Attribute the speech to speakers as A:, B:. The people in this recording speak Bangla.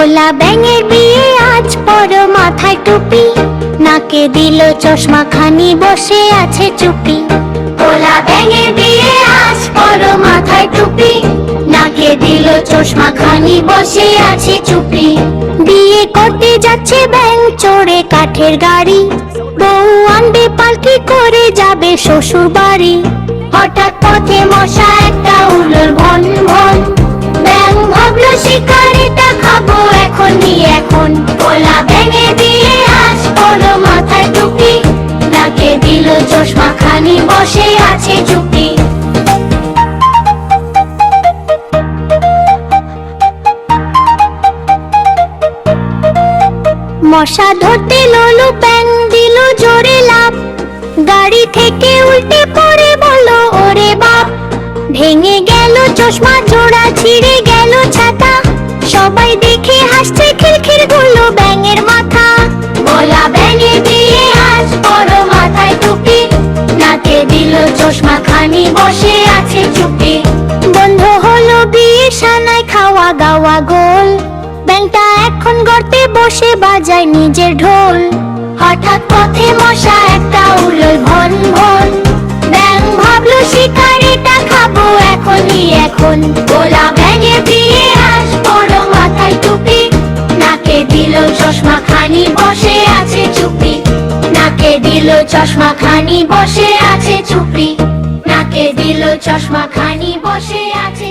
A: ভোলা ব্যাঙের বিয়ে আজ বড় মাথায় টুপি, নাকে দিল চশমা খানি বসে আছে চুপি। ভোলা ব্যাঙের বিয়ে আজ বড় মাথায় টুপি, নাকে দিল চশমা খানি বসে আছে চুপি। বিয়ে করতে যাচ্ছে ব্যাঙ চড়ে কাঠের গাড়ি, বউ আনবে পালকি করে যাবে শ্বশুর বাড়ি। হঠাৎ পথে মশা একটা উড়ল ভন ভন, ব্যাঙ ভাবলো শিকারিটা খাবো এখনই এখন। ভোলা ব্যাঙের বিয়ে আজ বড় মাথায় টুপি, নাকে দিল চশমা খানি বসে আছে চুপি। মশা ধরতে ললু ব্যাঙ দিল জোরে লাফ, গাড়ি থেকে উল্টে পড়ে বলল ওরে বাপ। ভেঙে গেল চশমা জোড়া, ছিঁড়ে গেল ছাতা, সবাই দেখে হাসছে খিলখিল করলো ব্যাঙের মাথা। ভোলা ব্যাঙের বিয়ে আজ বড় মাথায় টুপি, নাকে দিল চশমা খানি বসে আছে চুপি। বন্ধ হলো বিয়ে সানায় খাওয়া গাওয়া গোল, ব্যাঙটা এখন গর্তে বসে বাজায় নিজের ঢোল। হঠাৎ পথে মশা একটা উড়ল ভন ভন, ব্যাঙ ভাবলো শিকারিটা খাবো এখনই এখন। ভোলা ব্যাঙের বিয়ে আজ বড় মাথায় টুপি, নাকে দিল চশমা খানি বসে আছে চুপি। নাকে দিল চশমা খানি বসে আছে চুপি, নাকে দিল চশমা খানি বসে আছে।